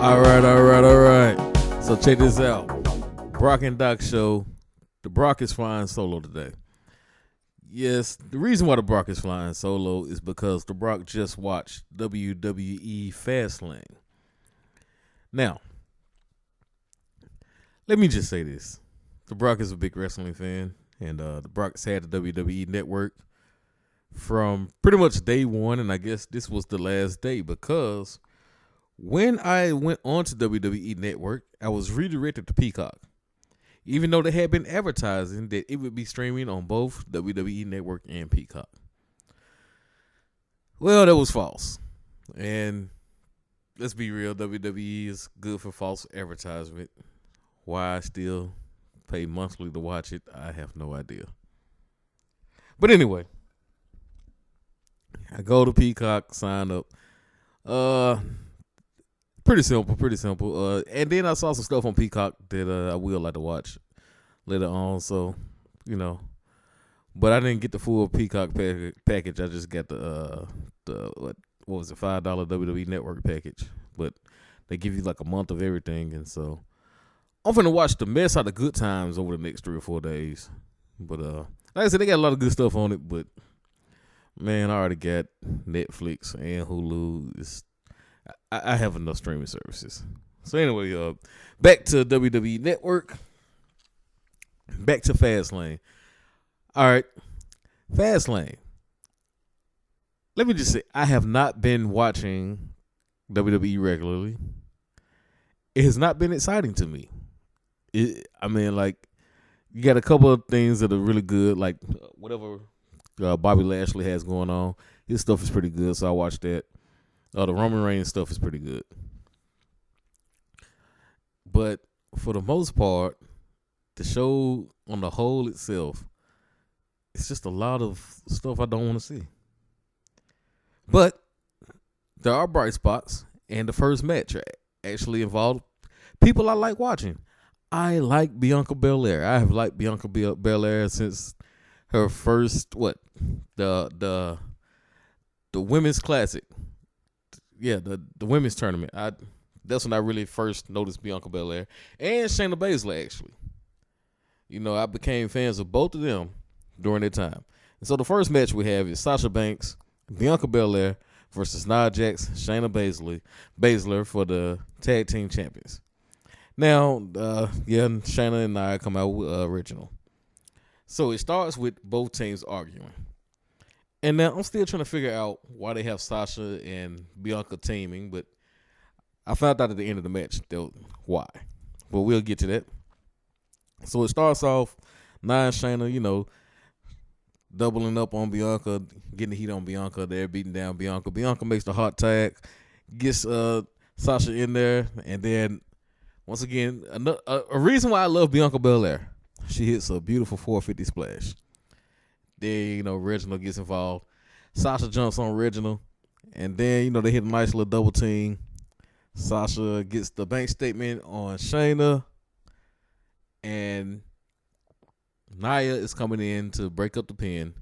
All right. So check this out. Brock and Doc show. The Brock is flying solo today. Yes, the reason why the Brock is flying solo is because the Brock just watched WWE Fastlane. Now, let me just say this. The Brock is a big wrestling fan, and the Brock's had the WWE Network from pretty much day one, and I guess this was the last day because when I went on to WWE Network, I was redirected to Peacock. Even though they had been advertising that it would be streaming on both WWE Network and Peacock. Well, that was false. And let's be real, WWE is good for false advertisement. Why I still pay monthly to watch it, I have no idea. But anyway, I go to Peacock, sign up. Pretty simple. And then I saw some stuff on Peacock that I will like to watch later on. So, but I didn't get the full Peacock package. I just got the what was it, $5 WWE Network package. But they give you like a month of everything, and so I'm finna watch the mess out of Good Times over the next 3 or 4 days. But like I said, they got a lot of good stuff on it. But man, I already got Netflix and Hulu. I have enough streaming services. So anyway, back to WWE Network. Back to Fastlane. All right, Fastlane. Let me just say, I have not been watching WWE regularly. It has not been exciting to me. You got a couple of things that are really good, like whatever Bobby Lashley has going on. His stuff is pretty good, so I watched that. The Roman Reigns stuff is pretty good. But for the most part, the show on the whole itself, it's just a lot of stuff I don't want to see. But there are bright spots, and the first match actually involved people I like watching. I like Bianca Belair. I have liked Bianca Belair since her first, the Women's Classic. Yeah, the women's tournament. That's when I really first noticed Bianca Belair and Shayna Baszler, actually. I became fans of both of them during that time. And so the first match we have is Sasha Banks, Bianca Belair versus Nia Jax, Shayna Baszler for the tag team champions. Now, Shayna and Nia come out original. So it starts with both teams arguing. And now I'm still trying to figure out why they have Sasha and Bianca teaming, but I found out at the end of the match why. But we'll get to that. So it starts off, Nia and Shayna, doubling up on Bianca, getting the heat on Bianca. They're beating down Bianca. Bianca makes the hot tag, gets Sasha in there, and then once again, a reason why I love Bianca Belair. She hits a beautiful 450 splash. Then, Reginald gets involved. Sasha jumps on Reginald. And then, they hit a nice little double team. Sasha gets the bank statement on Shayna. And Nia is coming in to break up the pin.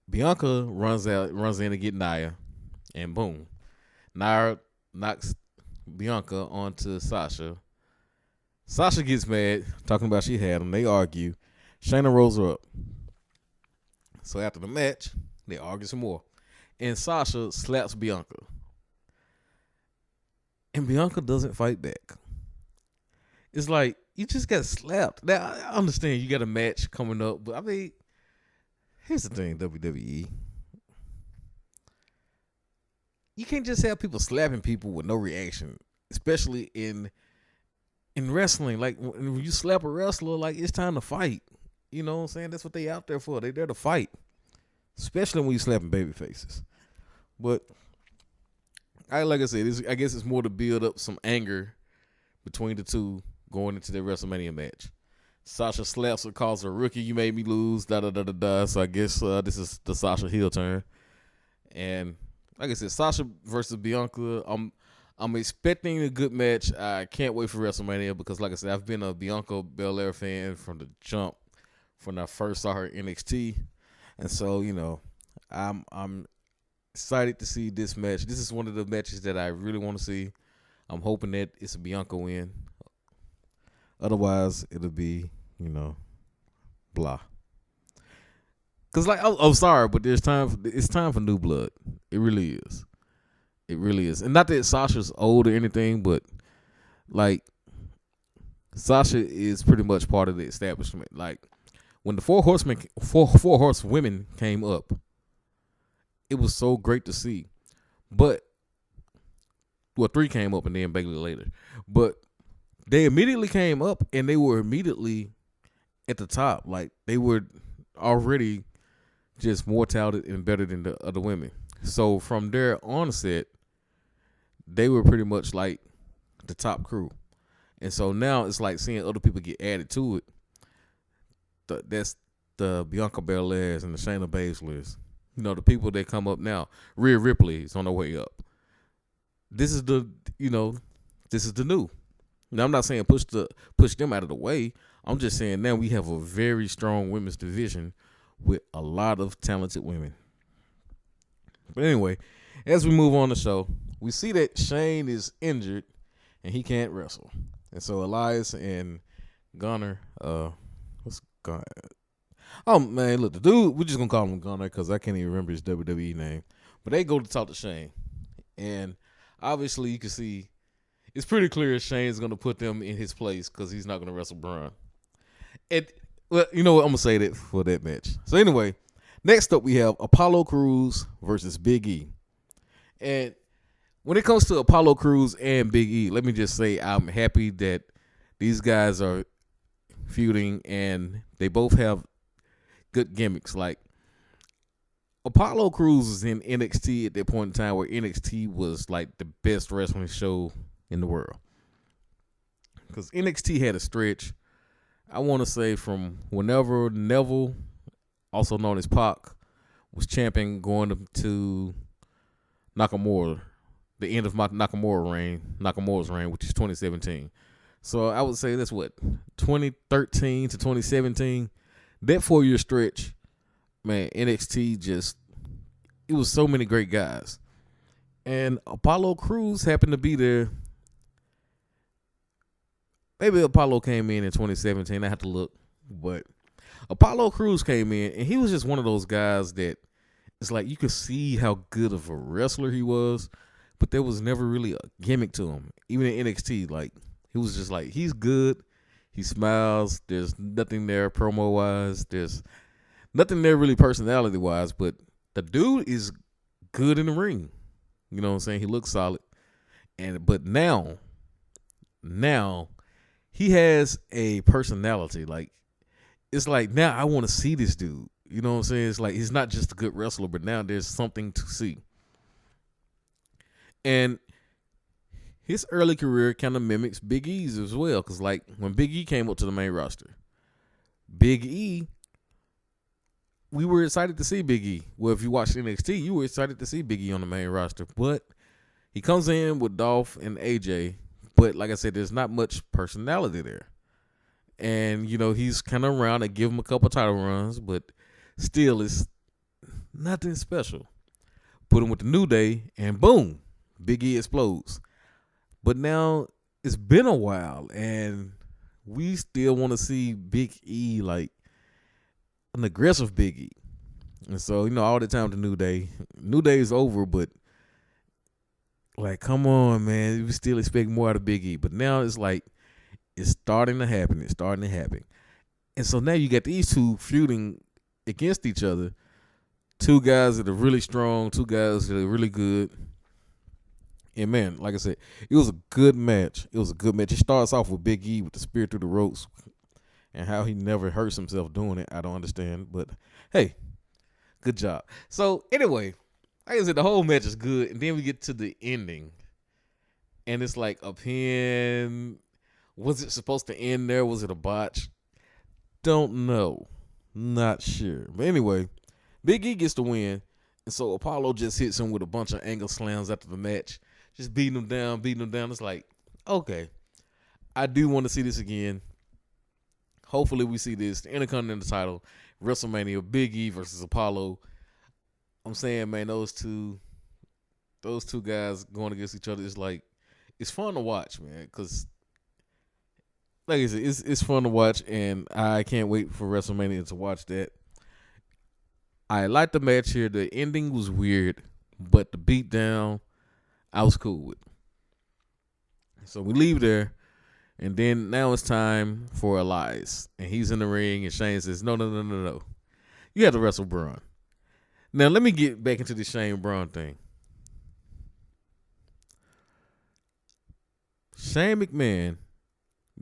Bianca runs in to get Nia. And boom. Nia knocks Bianca onto Sasha. Sasha gets mad, talking about she had him. They argue. Shayna rolls her up. So after the match, they argue some more. And Sasha slaps Bianca. And Bianca doesn't fight back. It's like, you just got slapped. Now, I understand you got a match coming up, but here's the thing, WWE. You can't just have people slapping people with no reaction, especially in wrestling. Like, when you slap a wrestler, like, it's time to fight. You know what I'm saying? That's what they out there for. They there to fight. Especially when you slapping baby faces. But like I said, I guess it's more to build up some anger between the two going into their WrestleMania match. Sasha slaps her, calls her rookie, you made me lose, da-da-da-da-da. So I guess this is the Sasha heel turn. And like I said, Sasha versus Bianca, I'm expecting a good match. I can't wait for WrestleMania because, like I said, I've been a Bianca Belair fan from the jump, when I first saw her NXT. And so, I'm excited to see this match. This is one of the matches that I really want to see. I'm hoping that it's a Bianca win. Otherwise, it'll be, blah. Cause I'm sorry, but it's time for new blood. It really is. It really is. And not that Sasha's old or anything, but like Sasha is pretty much part of the establishment. Like when the four horsewomen came up, it was so great to see. But three came up and then Bayley later. But they immediately came up and they were immediately at the top. Like they were already just more talented and better than the other women. So from their onset, they were pretty much like the top crew. And so now it's like seeing other people get added to it. That's the Bianca Belairs and the Shayna Baszlers. The people that come up now. Rhea Ripley is on her way up. This is the new. Now I'm not saying push them out of the way. I'm just saying now we have a very strong women's division with a lot of talented women. But anyway, as we move on the show, we see that Shane is injured and he can't wrestle. And so Elias and Gunner, what's Gunner? Oh, man, look, the dude, we're just going to call him Gunner because I can't even remember his WWE name. But they go to talk to Shane. And obviously you can see it's pretty clear Shane's going to put them in his place because he's not going to wrestle Braun. Well, you know what? I'm going to say that for that match. So anyway, next up we have Apollo Crews versus Big E. And when it comes to Apollo Crews and Big E, let me just say I'm happy that these guys are feuding and they both have good gimmicks. Like Apollo Crews was in NXT at that point in time where NXT was like the best wrestling show in the world. Because NXT had a stretch, I want to say from whenever Neville, also known as Pac, was champion going to Nakamura, the end of Nakamura's reign, which is 2017. So I would say that's 2013 to 2017. That 4-year stretch, man, NXT it was so many great guys. And Apollo Crews happened to be there. Maybe Apollo came in 2017. I have to look. But Apollo Crews came in, and he was just one of those guys that it's like you could see how good of a wrestler he was, but there was never really a gimmick to him. Even in NXT, like he was just like, he's good. He smiles. There's nothing there promo-wise. There's nothing there really personality-wise, but the dude is good in the ring. You know what I'm saying? He looks solid. But now he has a personality. Like, it's like now I want to see this dude. You know what I'm saying? It's like he's not just a good wrestler, but now there's something to see. And his early career kind of mimics Big E's as well. Because, like, when Big E came up to the main roster, Big E, we were excited to see Big E. Well, if you watched NXT, you were excited to see Big E on the main roster. But he comes in with Dolph and AJ. But like I said, there's not much personality there. And, he's kind of around and give him a couple title runs, but still it's nothing special. Put him with the New Day, and boom, Big E explodes. But now it's been a while, and we still want to see Big E like an aggressive Big E. And so, all the time the New Day is over, but like, come on, man. We still expect more out of Big E. But now it's like, it's starting to happen. And so now you got these two feuding against each other. Two guys that are really strong. Two guys that are really good. And, man, like I said, it was a good match. It starts off with Big E with the spear through the ropes. And how he never hurts himself doing it, I don't understand. But, hey, good job. So, anyway, like I said, the whole match is good. And then we get to the ending. And it's like a pin. Was it supposed to end there? Was it a botch? Don't know. Not sure. But anyway, Big E gets the win. And so Apollo just hits him with a bunch of angle slams after the match. Just beating him down. It's like, okay, I do want to see this again. Hopefully we see this. The Intercontinental title, WrestleMania, Big E versus Apollo. I'm saying, man, those two guys going against each other is like, it's fun to watch, man, because like I said, it's fun to watch, and I can't wait for WrestleMania to watch that. I liked the match here. The ending was weird, but the beatdown, I was cool with. So we leave there, and then now it's time for Elias, and he's in the ring, and Shane says, "No, no, no, no, no. You have to wrestle Braun." Now let me get back into the Shane Braun thing. Shane McMahon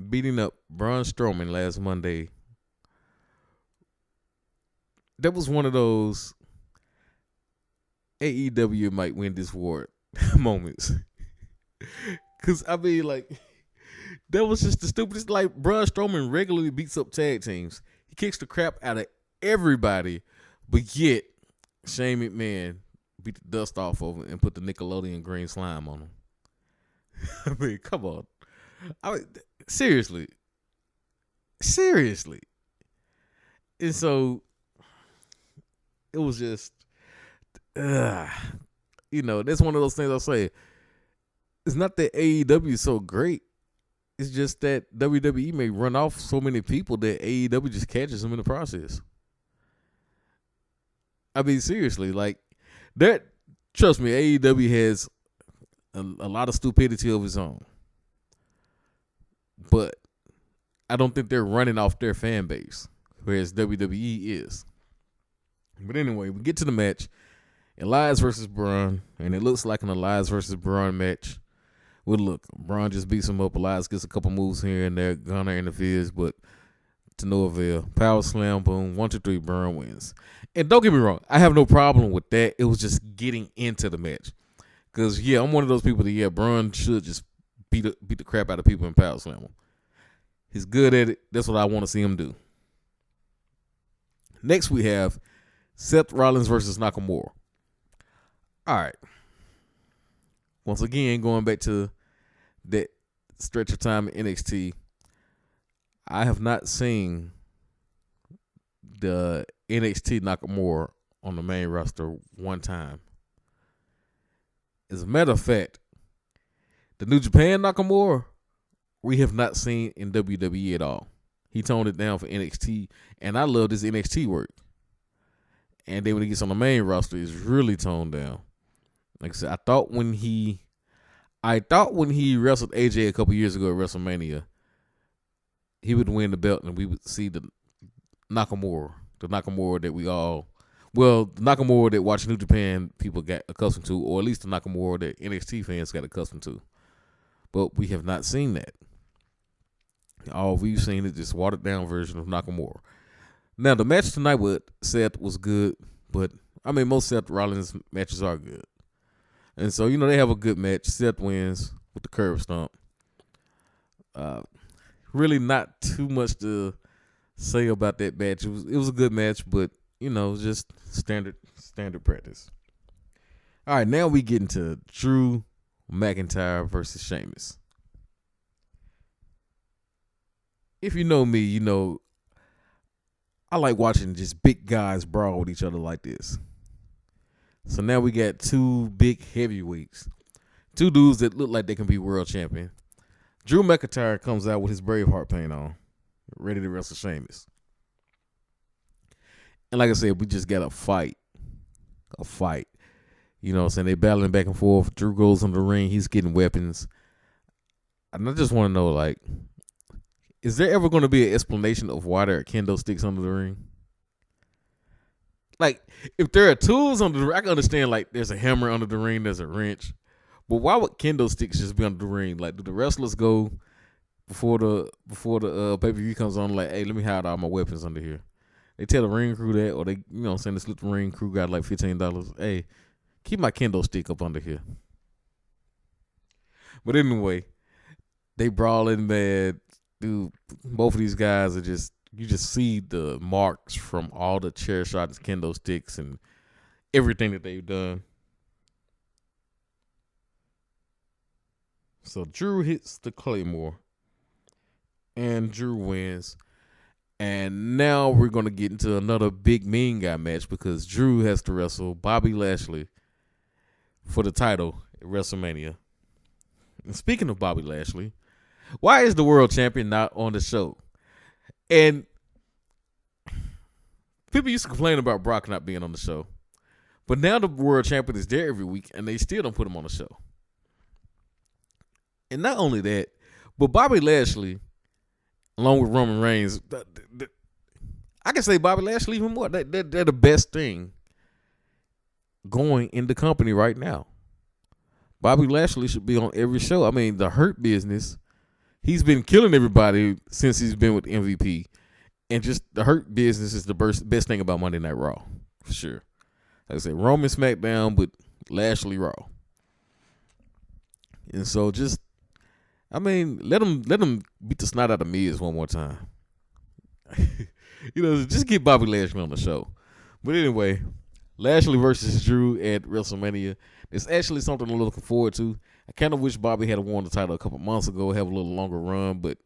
beating up Braun Strowman last Monday. That was one of those AEW might win this war moments. Because, I mean, like, that was just the stupidest. Like, Braun Strowman regularly beats up tag teams. He kicks the crap out of everybody, but yet Shane McMahon beat the dust off of him and put the Nickelodeon green slime on him. I mean, come on. I mean, seriously. And so it was just, that's one of those things I'll say. It's not that AEW is so great. It's just that WWE may run off so many people that AEW just catches them in the process. I mean, seriously, like that. Trust me, AEW has a lot of stupidity of its own, but I don't think they're running off their fan base, whereas WWE is. But anyway, we get to the match, Elias versus Braun, and it looks like an Elias versus Braun match. Well, look, Braun just beats him up. Elias gets a couple moves here and there. Gunner interferes, but to no avail. Power slam, boom, 1, 2, 3, Braun wins. And don't get me wrong, I have no problem with that. It was just getting into the match. Because, yeah, I'm one of those people that, Braun should just beat the crap out of people and power slam them. He's good at it. That's what I want to see him do. Next, we have Seth Rollins versus Nakamura. All right. Once again, going back to that stretch of time in NXT, I have not seen the NXT Nakamura on the main roster one time. As a matter of fact, the New Japan Nakamura, we have not seen in WWE at all. He toned it down for NXT, and I love this NXT work. And then when he gets on the main roster, it's really toned down. Like I said, I thought when he wrestled AJ a couple years ago at WrestleMania, he would win the belt and we would see the Nakamura that the Nakamura that watch New Japan people got accustomed to, or at least the Nakamura that NXT fans got accustomed to. But we have not seen that. All we've seen is this watered down version of Nakamura. Now, the match tonight with Seth was good, but I mean, most Seth Rollins matches are good. And so, they have a good match. Seth wins with the curb stomp. Really not too much to say about that match. It was a good match, but, just standard practice. All right, now we get into Drew McIntyre versus Sheamus. If you know me, I like watching just big guys brawl with each other like this. So now we got two big heavyweights. Two dudes that look like they can be world champion. Drew McIntyre comes out with his Braveheart paint on, ready to wrestle Sheamus. And like I said, we just got a fight. You know what I'm saying? They battling back and forth. Drew goes in the ring. He's getting weapons. And I just want to know, like, is there ever going to be an explanation of why there are kendo sticks under the ring? Like, if there are tools under the ring, I can understand, like, there's a hammer under the ring, there's a wrench. But why would kendo sticks just be under the ring? Like, do the wrestlers go before the pay-per-view comes on, like, hey, let me hide all my weapons under here? They tell the ring crew that, or they, this little ring crew got like $15. Hey, keep my kendo stick up under here. But anyway, they brawling bad. Dude, both of these guys are you just see the marks from all the chair shots, kendo sticks, and everything that they've done. So Drew hits the Claymore, and Drew wins. And now we're going to get into another big mean guy match because Drew has to wrestle Bobby Lashley for the title at WrestleMania. And speaking of Bobby Lashley, why is the world champion not on the show? And people used to complain about Brock not being on the show. But now the world champion is there every week, and they still don't put him on the show. And not only that, but Bobby Lashley, along with Roman Reigns, I can say Bobby Lashley even more. They're the best thing going in the company right now. Bobby Lashley should be on every show. I mean, the Hurt Business, he's been killing everybody since he's been with MVP. And just the Hurt Business is the best thing about Monday Night Raw, for sure. Like I said, Roman SmackDown, but Lashley Raw. And so just, I mean, let him beat the snot out of Miz one more time. Just get Bobby Lashley on the show. But anyway, Lashley versus Drew at WrestleMania. It's actually something I'm looking forward to. I kind of wish Bobby had won the title a couple months ago, have a little longer run. But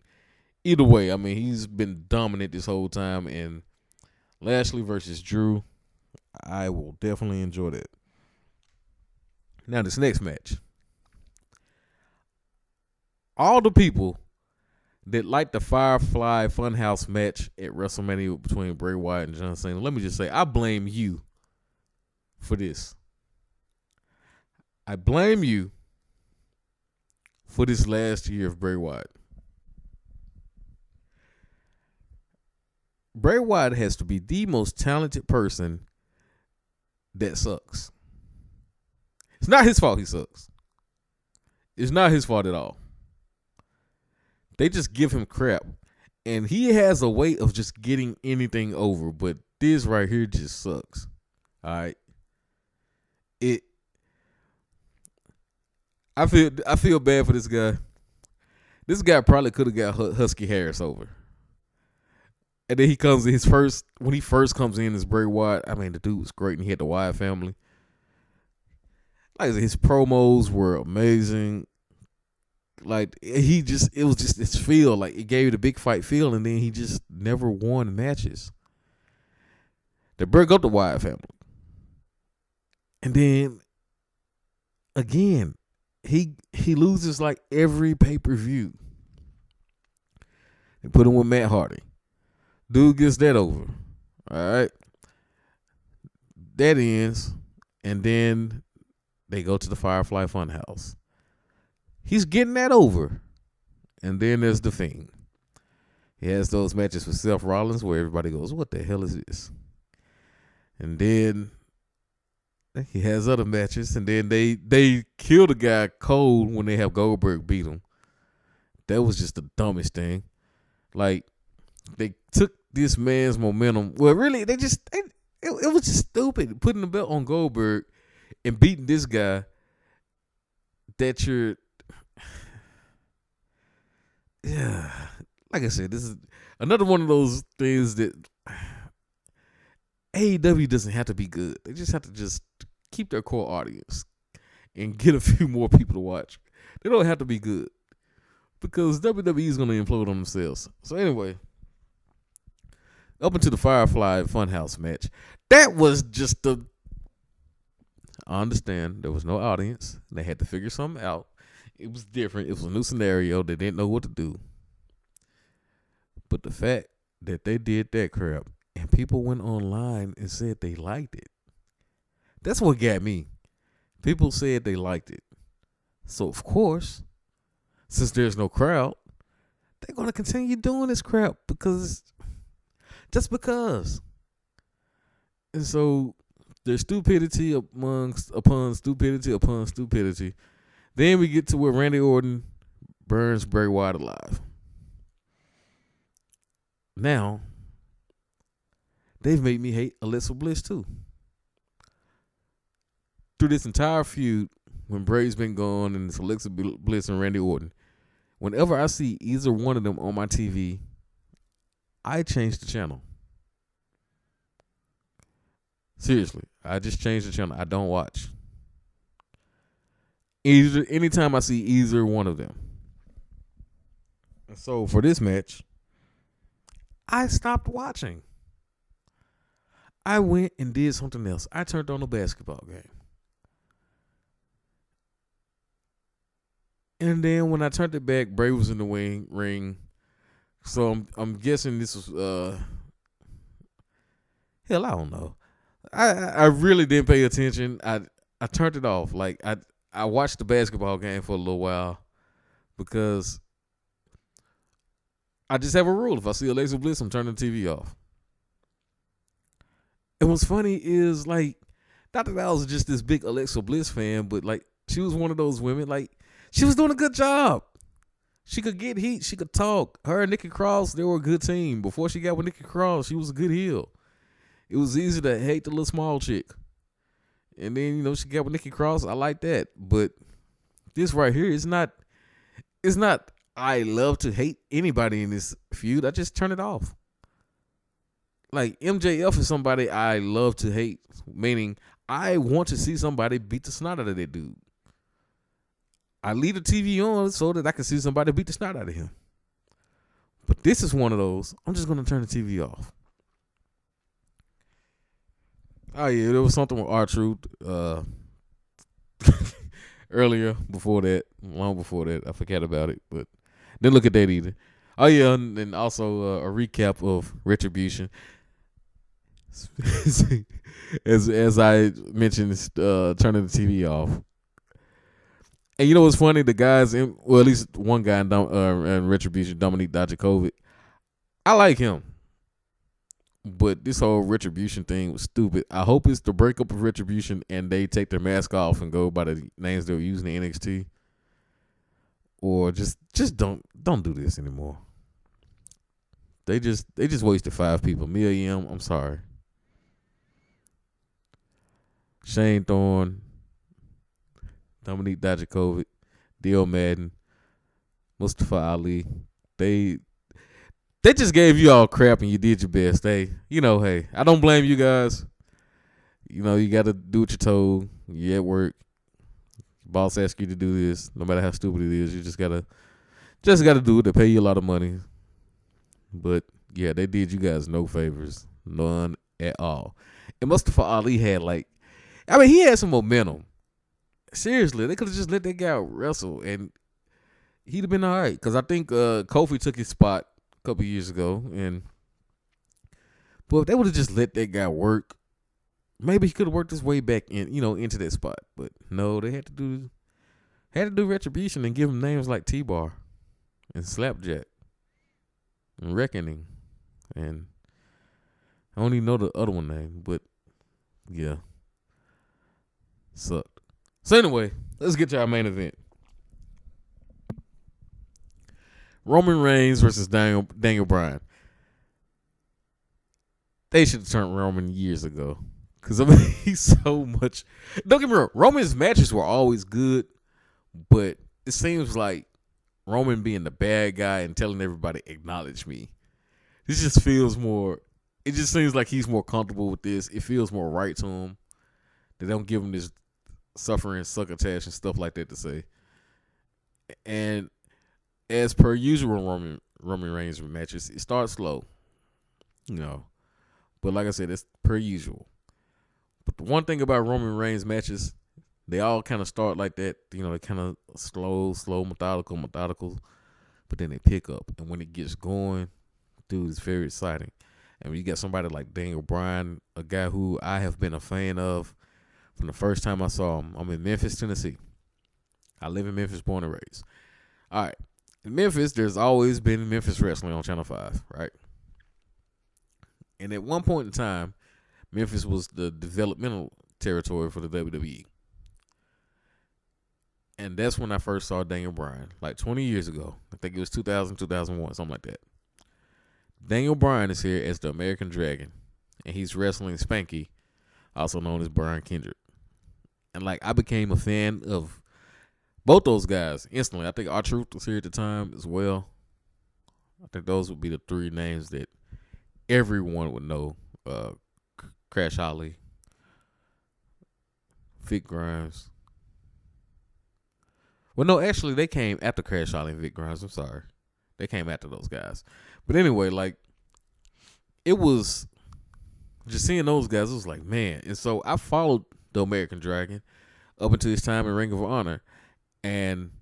either way, I mean, he's been dominant this whole time. And Lashley versus Drew, I will definitely enjoy that. Now, this next match. All the people that like the Firefly Funhouse match at WrestleMania between Bray Wyatt and John Cena, let me just say, I blame you for this. I blame you for this last year of Bray Wyatt. Bray Wyatt has to be the most talented person that sucks. It's not his fault he sucks. It's not his fault at all. They just give him crap. And he has a way of just getting anything over. But this right here just sucks. All right. I feel bad for this guy. This guy probably could have got Husky Harris over. And then he comes in when he first comes in as Bray Wyatt, I mean, the dude was great and he had the Wyatt family. Like I said, his promos were amazing. Like it was just this feel, like it gave you the big fight feel, and then he just never won matches. They broke up the Wyatt family. And then again, he loses like every pay-per-view. They put him with Matt Hardy. Dude gets that over. All right. That ends. And then they go to the Firefly Funhouse. He's getting that over. And then there's The Fiend. He has those matches with Seth Rollins where everybody goes, what the hell is this? And then he has other matches. And then they kill the guy cold when they have Goldberg beat him. That was just the dumbest thing. Like, they took this man's momentum. Well, really, it was just stupid putting the belt on Goldberg and beating this guy that you're, yeah. Like I said, this is another one of those things that AEW doesn't have to be good. They just have to just keep their core audience and get a few more people to watch. They don't have to be good because WWE is going to implode on themselves. So anyway, up into the Firefly Funhouse match. That was just I understand there was no audience. They had to figure something out. It was different. It was a new scenario. They didn't know what to do. But the fact that they did that crap and people went online and said they liked it, that's what got me. People said they liked it. So, of course, since there's no crowd, they're going to continue doing this crap just because. And so there's stupidity upon stupidity upon stupidity. Then we get to where Randy Orton burns Bray Wyatt alive. Now, they've made me hate Alexa Bliss too. Through this entire feud, when Bray's been gone and it's Alexa Bliss and Randy Orton, whenever I see either one of them on my TV, I change the channel. Seriously, I just change the channel. I don't watch. Anytime I see either one of them. And so for this match, I stopped watching. I went and did something else. I turned on a basketball game. And then when I turned it back, Bray was in the ring. So I'm guessing this was hell, I don't know. I really didn't pay attention. I turned it off. Like I watched the basketball game for a little while because I just have a rule. If I see Alexa Bliss, I'm turning the TV off. And what's funny is like, not that I was just this big Alexa Bliss fan, but like she was one of those women. Like she was doing a good job. She could get heat. She could talk. Her and Nikki Cross, they were a good team. Before she got with Nikki Cross, she was a good heel. It was easy to hate the little small chick. And then, she got with Nikki Cross. I like that. But this right here is not, I love to hate anybody in this feud. I just turn it off. Like, MJF is somebody I love to hate, meaning I want to see somebody beat the snot out of that dude. I leave the TV on so that I can see somebody beat the snot out of him. But this is one of those, I'm just going to turn the TV off. Oh, yeah, there was something with R-Truth earlier, long before that. I forgot about it, but didn't look at that either. Oh, yeah, and also a recap of Retribution. as I mentioned, turning the TV off. And you know what's funny? The guys, at least one guy in Retribution, Dominique Dijakovic, I like him. But this whole Retribution thing was stupid. I hope it's the breakup of Retribution and they take their mask off and go by the names they were using in NXT. Or just don't do this anymore. They just wasted 5 people. Mia Yim, I'm sorry. Shane Thorne, Dominique Dijakovic, Dio Madden, Mustafa Ali. They just gave you all crap and you did your best. Hey, I don't blame you guys. You got to do what you're told. You're at work. Boss asks you to do this. No matter how stupid it is, you just gotta do it. They pay you a lot of money. But yeah, they did you guys no favors. None at all. And Mustafa Ali had he had some momentum. Seriously, they could have just let that guy wrestle and he'd have been all right. Because I think Kofi took his spot a couple years ago. But if they would have just let that guy work, maybe he could have worked his way back into that spot. But no, they had to do Retribution and give him names like T-Bar and Slapjack and Reckoning. And I don't even know the other one name, but yeah. Sucked. So anyway, let's get to our main event. Roman Reigns versus Daniel Bryan. They should have turned Roman years ago. Because, he's so much. Don't get me wrong. Roman's matches were always good. But it seems like Roman being the bad guy and telling everybody, acknowledge me. This just feels more. It just seems like he's more comfortable with this. It feels more right to him. They don't give him this suffering, succotash, and stuff like that to say. And as per usual, Roman Reigns matches, it starts slow. But like I said, it's per usual. But the one thing about Roman Reigns matches, they all kind of start like that. They kind of slow, methodical. But then they pick up. And when it gets going, dude, it's very exciting. And when you got somebody like Daniel Bryan, a guy who I have been a fan of from the first time I saw him. I'm in Memphis, Tennessee. I live in Memphis, born and raised. All right. In Memphis, there's always been Memphis Wrestling on Channel 5, right? And at one point in time, Memphis was the developmental territory for the WWE. And that's when I first saw Daniel Bryan, like 20 years ago. I think it was 2000, 2001, something like that. Daniel Bryan is here as the American Dragon, and he's wrestling Spanky, also known as Brian Kendrick. And I became a fan of both those guys instantly. I think R-Truth was here at the time as well. I think those would be the 3 names that everyone would know. Crash Holly, Vic Grimes. Well, no, actually, they came after Crash Holly and Vic Grimes. I'm sorry. They came after those guys. But anyway, it was just seeing those guys, it was like, man. And so I followed the American Dragon up until his time in Ring of Honor. And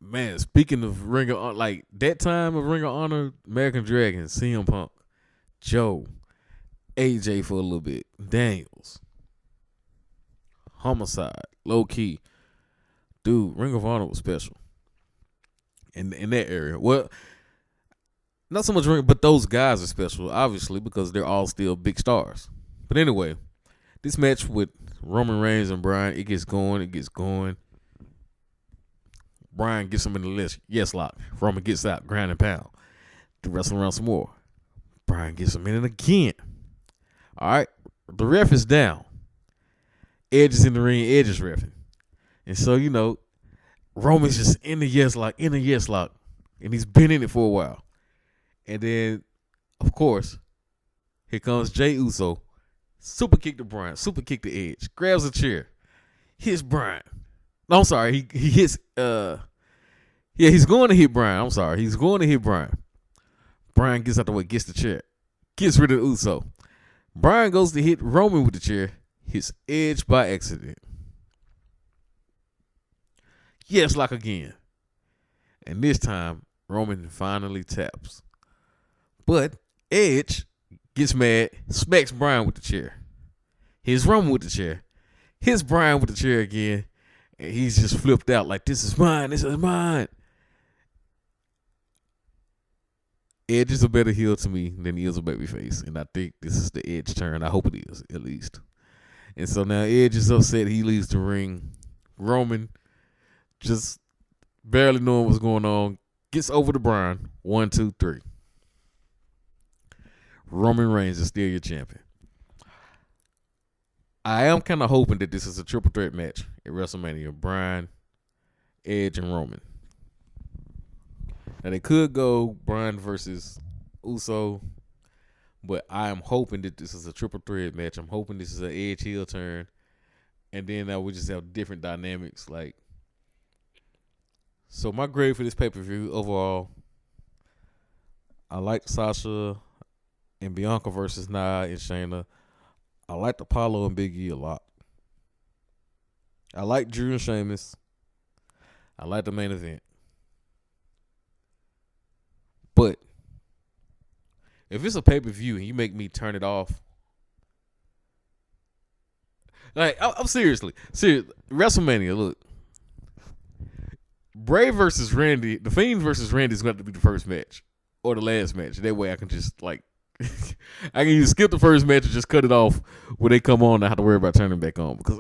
Man, speaking of Ring of Honor, like that time of Ring of Honor, American Dragon, CM Punk, Joe, AJ for a little bit, Daniels, Homicide, Low Key. Dude, Ring of Honor was special in that area. Well, not so much Ring, but those guys are special, obviously, because they're all still big stars. But anyway, this match with Roman Reigns and Bryan, it gets going. Bryan gets him in the list. Yes, lock. Roman gets out, ground and pound. They wrestle around some more. Bryan gets him in it again. All right. The ref is down. Edge is in the ring. Edge is reffing. And so, Roman's just in the yes lock. And he's been in it for a while. And then, of course, here comes Jey Uso. Super kick to Bryan. Super kick to Edge. Grabs a chair. Hits Bryan. No, I'm sorry. He hits. He's going to hit Bryan. I'm sorry. He's going to hit Bryan. Bryan gets out the way, gets the chair, gets rid of Uso. Bryan goes to hit Roman with the chair, hits Edge by accident. Yes, lock again. And this time, Roman finally taps. But Edge gets mad, smacks Bryan with the chair. Hits Roman with the chair. Hits Bryan with the chair again. And he's just flipped out like, this is mine. Edge is a better heel to me than he is a babyface. And I think this is the Edge turn. I hope it is, at least. And so now Edge is upset. He leaves the ring. Roman, just barely knowing what's going on, gets over to Bryan. 1, 2, 3. Roman Reigns is still your champion. I am kind of hoping that this is a triple threat match at WrestleMania. Bryan, Edge, and Roman. Now, they could go Bryan versus Uso, but I am hoping that this is a triple threat match. I'm hoping this is an Edge heel turn, and then we just have different dynamics. So my grade for this pay-per-view overall, I like Sasha and Bianca versus Nia and Shayna. I liked Apollo and Big E a lot. I like Drew and Sheamus. I like the main event. But if it's a pay-per-view and you make me turn it off, I'm serious. WrestleMania, look. Bray versus Randy, The Fiend versus Randy is going to be the first match or the last match. That way I can just I can either skip the first match or just cut it off when they come on and I have to worry about turning back on. Because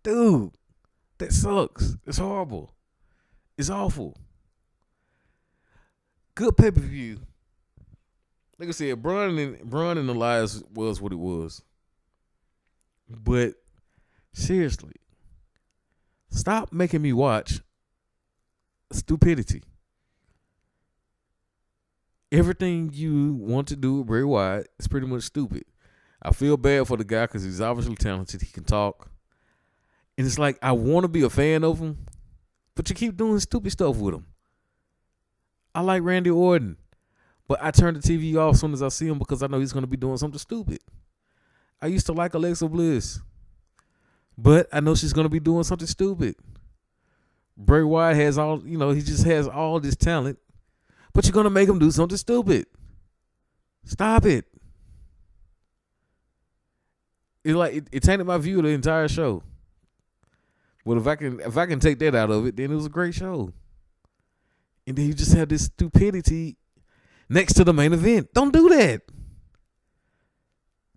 dude, that sucks. It's horrible. It's awful. Good pay-per-view. Like I said, Braun and Elias was what it was. But seriously, stop making me watch stupidity. Everything you want to do with Bray Wyatt is pretty much stupid. I feel bad for the guy because he's obviously talented. He can talk. And it's like, I want to be a fan of him, but you keep doing stupid stuff with him. I like Randy Orton, but I turn the TV off as soon as I see him because I know he's going to be doing something stupid. I used to like Alexa Bliss, but I know she's going to be doing something stupid. Bray Wyatt has he just has all this talent, but you're going to make him do something stupid. Stop it. It tainted my view of the entire show. But if I can take that out of it, then it was a great show. And then you just have this stupidity next to the main event. Don't do that.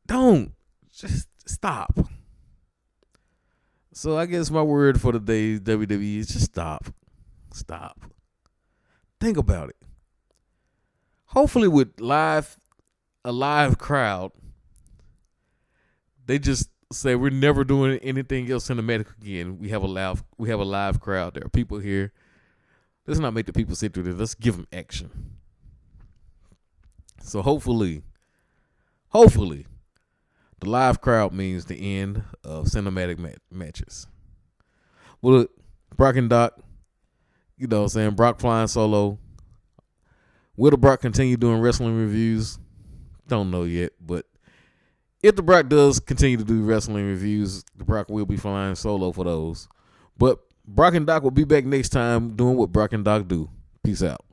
Don't. Just stop. So I guess my word for the day, WWE, is just stop. Stop. Think about it. Hopefully with a live crowd, they just say we're never doing anything else cinematic again. We have a live crowd. There are people here. Let's not make the people sit through this. Let's give them action. So hopefully, the live crowd means the end of cinematic matches. Well, look, Brock and Doc, Brock flying solo. Will the Brock continue doing wrestling reviews? Don't know yet, but if the Brock does continue to do wrestling reviews, the Brock will be flying solo for those. But Brock and Doc will be back next time doing what Brock and Doc do. Peace out.